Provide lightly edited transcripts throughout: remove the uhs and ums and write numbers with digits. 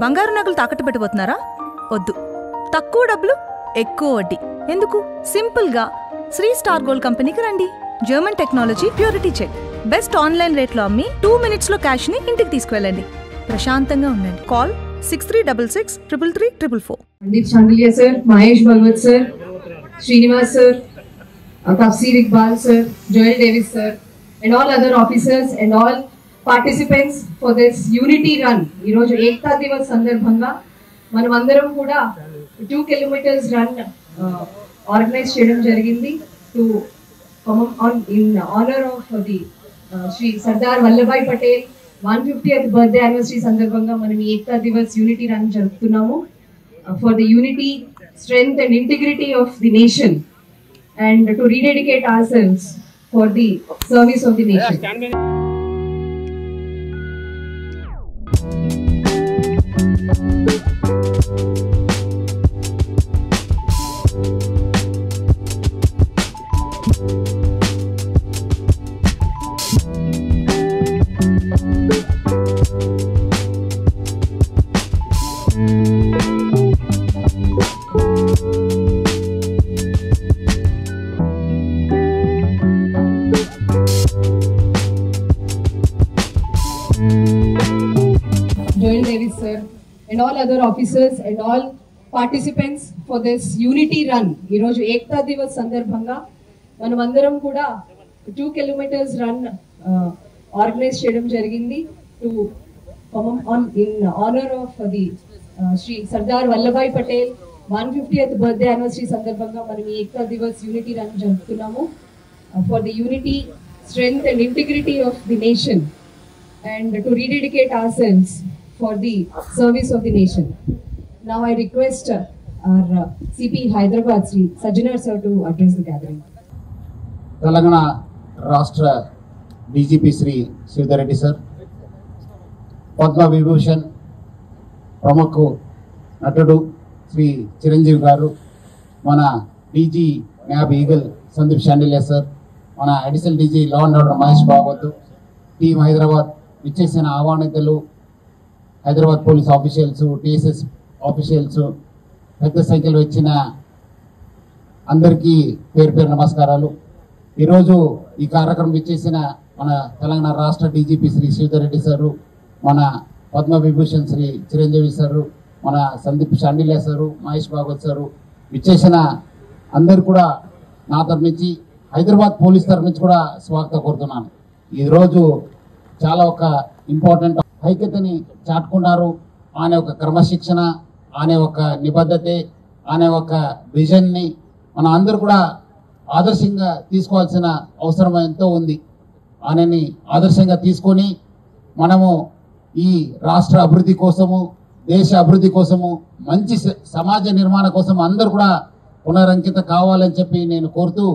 బంగారు నగలు తాకట్టు పెట్టబోతున్నారా? వద్దు. తక్కువ డబ్బులు ఎక్కువ వడ్డీ ఎందుకు? సింపుల్గా శ్రీ స్టార్ గోల్డ్ కంపెనీకి రండి. German technology, purity check, best online రేట్లో అమ్మి 2 minutes క్యాష్ ని ఇంటికి తీసుకువెళ్ళండి. ప్రశాంతంగా ఉండండి. Call 6366333444. Sandeep Chandelier sir, Mahesh Bhagwat sir, Srinivas sir, Tafsir Iqbal sir, Joel Davis sir, and all other officers and all participants for this unity run. ఈ రోజు ఏకతా దివస్ సందర్భంగా మనం అందరం కూడా 2 kilometers run ఆర్గనైజ్ చేయడం జరిగింది to in honor of the Shri Sardar Vallabhai Patel 150th birthday anniversary సందర్భంగా మనం ఈ ఏకతా దివస్ యూనిటీ రన్ జరుపుతున్నాము for the unity, strength and integrity of the nation and to rededicate ourselves for the service of the nation. Joel Davis sir and all other officers and all participants for this unity run. ఈ రోజు ఏకతా దివస్ సందర్భంగా మనం అందరం కూడా 2 kilometers run organise చేయడం జరిగింది to in honor of the Shri Sardar Vallabhai Patel 150th birthday anniversary సందర్భంగా మనం ఈ ఏకతా దివస్ యూనిటీ రన్ జరుపుతున్నాము for the unity, strength and integrity of the nation and to rededicate ourselves for the service of the nation. Now I request our CP Hyderabad Sri Sajjanar sir to address the gathering. Telangana Rashtra DGP Sri Sridhar Reddy sir, Padma Vibhushan Pramakku Natudu Sri Chiranjeevi garu, mana DG Nab Eagle Sandeep Chandelier sir, mana additional DG Law and Order Mahesh Bhagwat, Team Hyderabad విచ్చేసిన ఆహ్వానితులు, Hyderabad police officials, TSS officials, పెద్ద సంఖ్యలో వచ్చిన అందరికీ పేరు పేరు నమస్కారాలు. ఈరోజు ఈ కార్యక్రమం విచ్చేసిన మన తెలంగాణ రాష్ట్ర డీజీపీ శ్రీ శ్రీధర్ రెడ్డి సారు, మన పద్మ విభూషణ్ శ్రీ చిరంజీవి సారు, మన సందీప్ చాండిల్య సారు, మహేష్ భాగవత్ సారు విచ్చేసిన అందరు కూడా నా తరఫు నుంచి, హైదరాబాద్ పోలీస్ తరఫు నుంచి కూడా స్వాగతం కోరుతున్నాను. ఈరోజు చాలా ఒక ఇంపార్టెంట్ ఐక్యతని చాటుకున్నారు. అనే ఒక క్రమశిక్షణ, అనే ఒక నిబద్ధతే, అనే ఒక విజన్ని మనం అందరూ కూడా ఆదర్శంగా తీసుకోవాల్సిన అవసరం ఎంతో ఉంది. ఆయనని ఆదర్శంగా తీసుకొని మనము ఈ రాష్ట్ర అభివృద్ధి కోసము, దేశ అభివృద్ధి కోసము, మంచి సమాజ నిర్మాణ కోసం అందరూ కూడా పునరంకిత కావాలని చెప్పి నేను కోరుతూ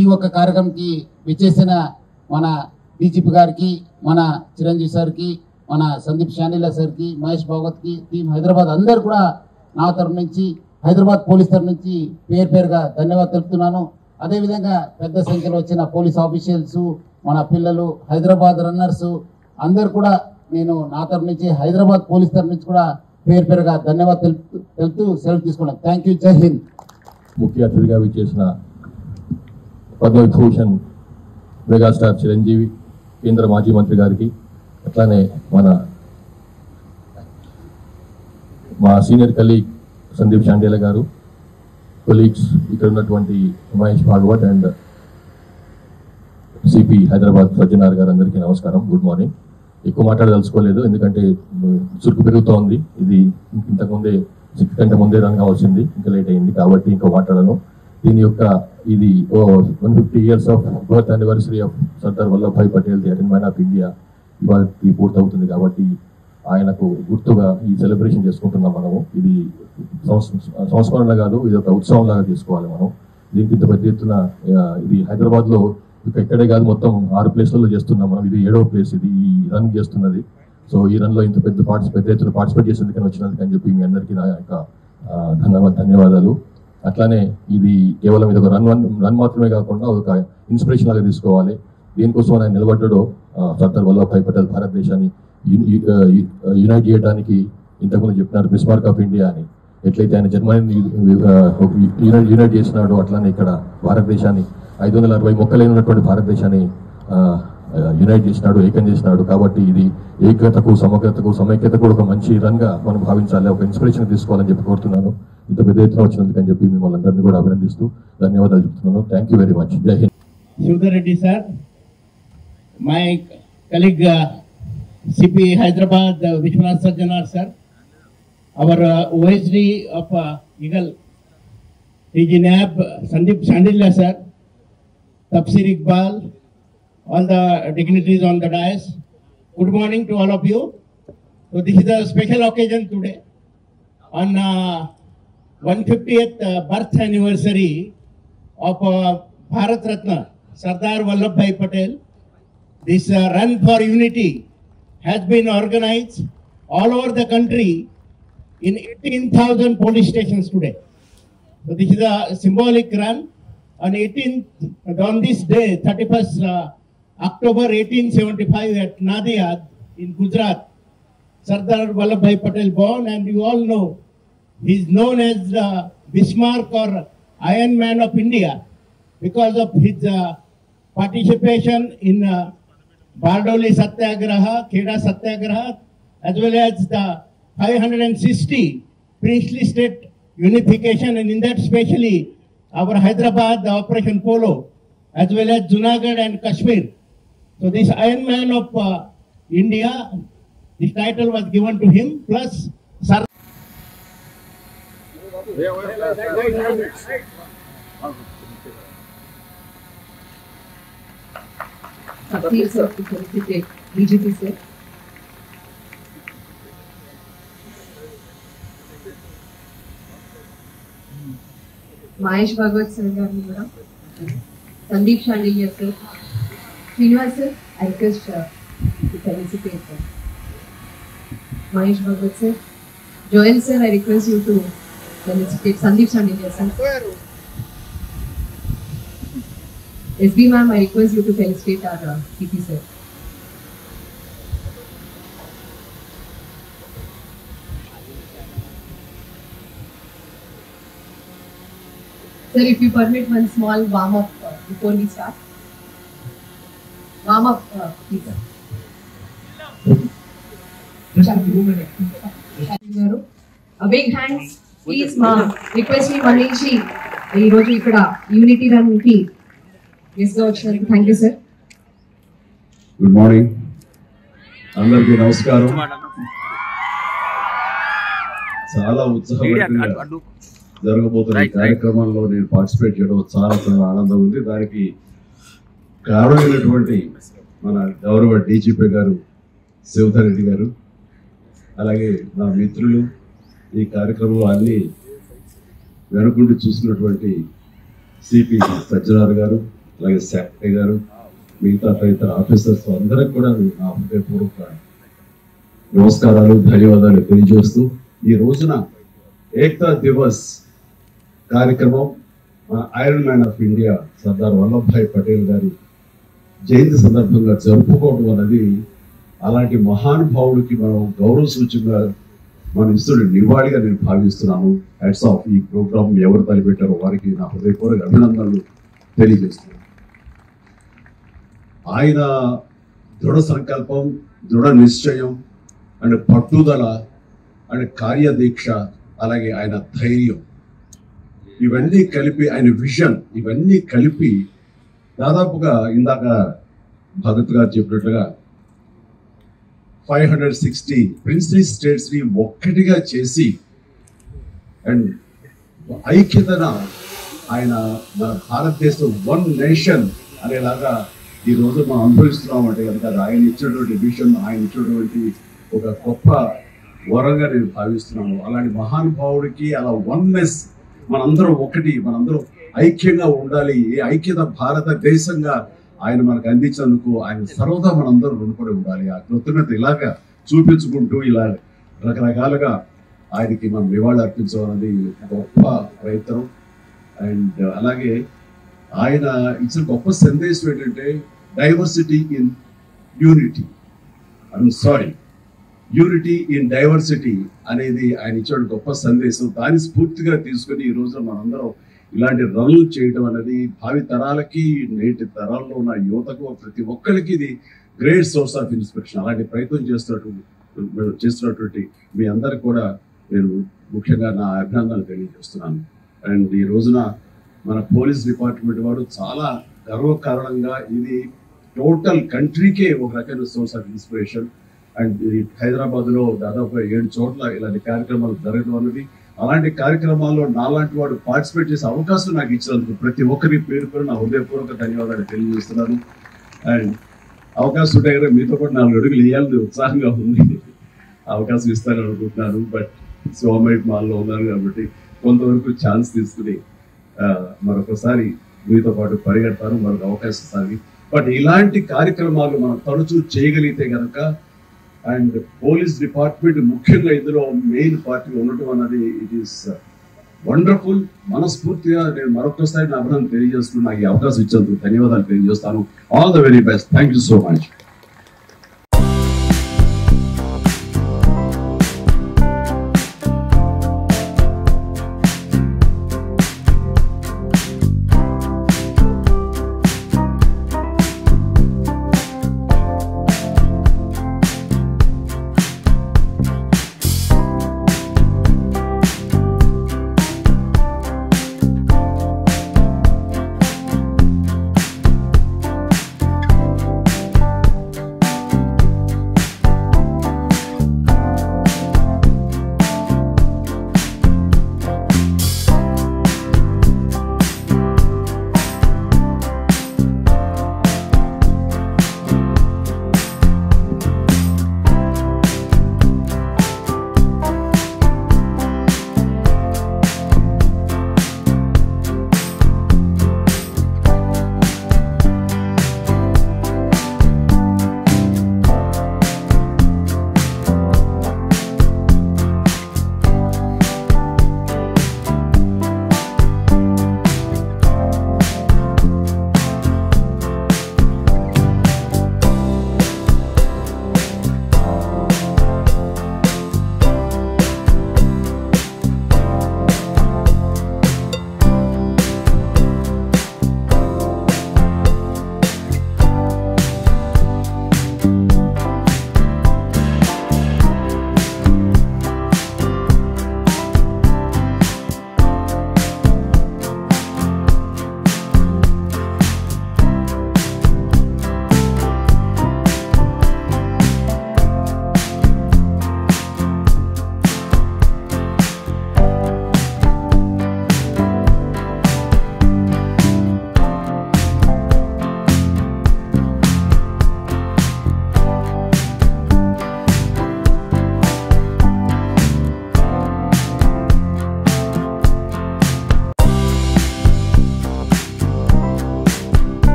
ఈ ఒక కార్యక్రమంకి విచ్చేసిన మన డీజీపీ గారికి, మన చిరంజీవి సార్కి, మన సందీప్ చాండిల్య సార్కి, మహేష్ భాగవత్కి, టీమ్ హైదరాబాద్ అందరు కూడా నా తరఫు నుంచి, హైదరాబాద్ పోలీస్ తరఫు నుంచి పేరు పేరుగా ధన్యవాదాలు తెలుపుతున్నాను. అదేవిధంగా పెద్ద సంఖ్యలో వచ్చిన పోలీస్ ఆఫీషియల్స్, మన పిల్లలు, హైదరాబాద్ రన్నర్స్ అందరు కూడా నేను నా తరఫు నుంచి, హైదరాబాద్ పోలీస్ తరఫు నుంచి కూడా పేరు పేరుగా ధన్యవాదాలు తెలుపుతూ సెలవు తీసుకున్నాను. Thank you. జై హింద్. ముఖ్య అతిథిగా విచ్చేసిన పద్మవిభూషణ్ మెగాస్టార్ చిరంజీవి, కేంద్ర మాజీ మంత్రి గారికి, అట్లానే మా సీనియర్ కలీగ్ సందీప్ చాండిల్య గారు, కొలీగ్స్ ఇక్కడ ఉన్నటువంటి మహేష్ భాగవత్ అండ్ సిపి హైదరాబాద్ సజ్జనార్ గారు, అందరికీ నమస్కారం. Good morning. ఎక్కువ మాట్లాడదలుచుకోలేదు, ఎందుకంటే చురుకు పెరుగుతోంది. ఇది ఇంతకుముందే 6 గంట ముందే రన్ కావాల్సింది, ఇంకా లేట్ అయింది కాబట్టి ఇంకా మాట్లాడను. దీని యొక్క ఇది 150 years of birth anniversary of Sardar Vallabhbhai Patel, the attend man of India ఇవాళకి పూర్తవుతుంది కాబట్టి ఆయనకు గుర్తుగా ఈ సెలబ్రేషన్ చేసుకుంటున్నాం మనము. ఇది సంస్మరణ కాదు, ఇది ఒక ఉత్సవం లాగా చేసుకోవాలి మనం. దీనికి ఇంత పెద్ద ఎత్తున ఇది హైదరాబాద్ లో ఇక్కడే కాదు, మొత్తం 6 ప్లేస్లలో చేస్తున్నాం మనం. ఇది 7వ ప్లేస్ ఇది ఈ రన్ చేస్తున్నది. సో ఈ రన్ లో ఇంత పెద్ద ఎత్తున పార్టిసిపేట్ చేసేందుకని వచ్చినందుకు అని చెప్పి మీ అందరికీ నా యొక్క ధన్యవాదాలు. అట్లానే ఇది కేవలం ఇది ఒక రన్ మాత్రమే కాకుండా ఒక ఇన్స్పిరేషన్ లాగా తీసుకోవాలి. దేనికోసం ఆయన నిలబడ్డాడో సర్దార్ వల్లభాయ్ పటేల్ భారతదేశాన్ని యునైట్ చేయడానికి ఇంతకుముందు చెప్పినారు బిస్మార్క్ ఆఫ్ ఇండియా అని. ఎట్లయితే ఆయన జర్మనీని యూనైట్ చేసినాడు, అట్లానే ఇక్కడ భారతదేశాన్ని 560 మొక్కలైనటువంటి భారతదేశాన్ని యునైట్ చేసినాడు, ఏకం చేసినాడు. కాబట్టి ఇది ఏకతకు, సమగ్రతకు, సమైక్యతకు కూడా ఒక మంచి రన్గా మనం భావించాలి, ఒక ఇన్స్పిరేషన్ తీసుకోవాలని చెప్పి కోరుతున్నాను. ఇంత పెద్ద ఎత్తున వచ్చినందుకని చెప్పి మిమ్మల్ని అందరినీ కూడా అభినందిస్తూ ధన్యవాదాలు చెప్తున్నాను. Thank you very much. జై Hind. Sridhar Reddy sir, my colleague CP Hyderabad Vishwanath Sajjanar sir, our OSD of Eagle TG NAB Sandeep Shandilya sir, Tafsir Iqbal, all the dignitaries on the dais. Good morning to all of you. So this is a special occasion today on 150th birth anniversary of Bharat Ratna Sardar Vallabhbhai Patel. This run for unity has been organized all over the country in 18,000 police stations today. So this is a symbolic run. On this day, 31st October 1875 at Nadiad in Gujarat, Sardar Vallabhbhai Patel born, and you all know he is known as Bismarck or Iron Man of India because of his participation in Bardoli Satyagraha, Kheda Satyagraha, as well as the 560 princely state unification, and in that especially our Hyderabad, the Operation Polo, as well as Junagadh and Kashmir. So this Iron Man of India, this title was given to him, plus Sir. Tafsir sir to felicitate DGP sir. Mahesh Bhagwat sir గారిని కూడా, Sandeep Shandilya sir, Srinivas sir, I request to felicitate sir. Mahesh Bhagwat sir, Joel sir, I request you to felicitate Sandeep Shandilya sir. SB ma'am, I request you to felicitate our CP sir. Sir, if you permit one small warm up before we start. Warm up, please sir. A big hands, please ma. Request me Manishi. ఈ రోజు ఇక్కడ unity run కి guest గా వచ్చినందుకు thank you sir. Good morning అందరికీ నమస్కారం. చాలా ఉత్సాహభరితంగా జరగబోతున్న ఈ కార్యక్రమంలో నేను పార్టిసిపేట్ చేయడం చాలా చాలా ఆనందం ఉంది. దానికి కారణమైనటువంటి మన గౌరవ డీజీపీ గారు శ్రీధర్ రెడ్డి గారు, అలాగే నా మిత్రులు, ఈ కార్యక్రమంలో అన్ని వెనుకుండి చూసినటువంటి సిపి సజ్జనార్ గారు, అలాగే సెక్రటరీ గారు, మిగతా తదితర ఆఫీసర్స్ అందరికి కూడా నా హృదయపూర్వక నమస్కారాలు, ధన్యవాదాలు తెలియజేస్తూ, ఈ రోజున ఏకతా దివస్ కార్యక్రమం మన iron man of India Sardar Vallabhbhai Patel గారి జయంతి సందర్భంగా జరుపుకోవడం అనేది అలాంటి మహానుభావుడికి మనం గౌరవ సూచనగా మనం ఇస్తున్న నివాళిగా నేను భావిస్తున్నాను. హెడ్స్ ఆఫ్ ఈ ప్రోగ్రామ్ ఎవరు తలపెట్టారో వారికి నా హృదయపూర్వక అభినందనలు తెలియజేస్తున్నాను. ఆయన దృఢ సంకల్పం, దృఢ నిశ్చయం అండ్ పట్టుదల అండ్ కార్యదీక్ష, అలాగే ఆయన ధైర్యం, ఇవన్నీ కలిపి ఆయన విజన్, ఇవన్నీ కలిపి దాదాపుగా ఇందాక భగత్ గారు చెప్పినట్లుగా 560 ప్రిన్స్లీ స్టేట్స్ ని ఒక్కటిగా చేసి అండ్ ఐక్యతన ఆయన మన భారతదేశం వన్ నేషన్ అనేలాగా ఈ రోజు మనం అనుభవిస్తున్నామంటే కనుక ఆయన ఇచ్చినటువంటి విజన్, ఆయన ఇచ్చినటువంటి ఒక గొప్ప వరంగా నేను భావిస్తున్నాను. అలాంటి మహానుభావుడికి అలా వన్నెస్, మనందరం ఒకటి, మనందరం ఐక్యంగా ఉండాలి, ఈ ఐక్యత భారతదేశంగా ఆయన మనకు అందించినందుకు ఆయన సర్వదా మనందరం రుణపడి ఉండాలి. ఆ కృతజ్ఞత ఇలాగా చూపించుకుంటూ ఇలా రకరకాలుగా ఆయనకి మనం నివాళులు అర్పించాలన్నది గొప్ప ప్రయత్నం. అండ్ అలాగే ఆయన ఇచ్చిన గొప్ప సందేశం ఏంటంటే diversity in unity. I'm sorry, unity in diversity అనేది ఆయన ఇచ్చిన గొప్ప సందేశం. దాన్ని స్ఫూర్తిగా తీసుకుని ఈ రోజున మనందరం ఇలాంటి రన్లు చేయడం అనేది భావి తరాలకి, నేటి తరాల్లో ఉన్న యువతకు, ప్రతి ఒక్కరికి ఇది గ్రేట్ సోర్స్ ఆఫ్ ఇన్స్పిరేషన్. అలాంటి ప్రయత్నం చేస్తున్నటువంటి మీ అందరికి కూడా నేను ముఖ్యంగా నా అభినందనలు తెలియజేస్తున్నాను. అండ్ ఈ రోజున మన పోలీస్ డిపార్ట్మెంట్ వారు చాలా గర్వకారణంగా ఇది టోటల్ కంట్రీకే ఒక రకమైన సోర్స్ ఆఫ్ ఇన్స్పిరేషన్. అండ్ హైదరాబాద్లో దాదాపు 7 చోట్ల ఇలాంటి కార్యక్రమాలు జరగడం అనేది, అలాంటి కార్యక్రమాల్లో నాలాంటి వాడు పార్టిసిపేట్ చేసే అవకాశం నాకు ఇచ్చినందుకు ప్రతి ఒక్కరి పేరు నా హృదయపూర్వక ధన్యవాదాలు తెలియజేస్తున్నాను. అండ్ అవకాశం ఉంటే కదా మీతో కూడా 4 అడుగులు వేయాలని ఉత్సాహంగా ఉంది. అవకాశం ఇస్తానని అనుకుంటున్నాను. బట్ సోమైట్ మాల్లో ఉన్నారు కాబట్టి కొంతవరకు ఛాన్స్ తీసుకుని మరొకసారి మీతో పాటు పరిగెడతాను, మరొక అవకాశం ఇస్తాను. బట్ ఇలాంటి కార్యక్రమాలు మనం తరచూ చేయగలిగితే కనుక, అండ్ పోలీస్ డిపార్ట్మెంట్ ముఖ్యంగా ఇందులో మెయిన్ పార్టీ ఉండటం అన్నది ఇట్ ఈస్ వండర్ఫుల్. మనస్ఫూర్తిగా నేను మరొకసారి నా అభినందన తెలియజేస్తున్నాను. నాకు ఈ అవకాశం ఇచ్చేందుకు ధన్యవాదాలు తెలియజేస్తాను. All the very best. Thank you so much.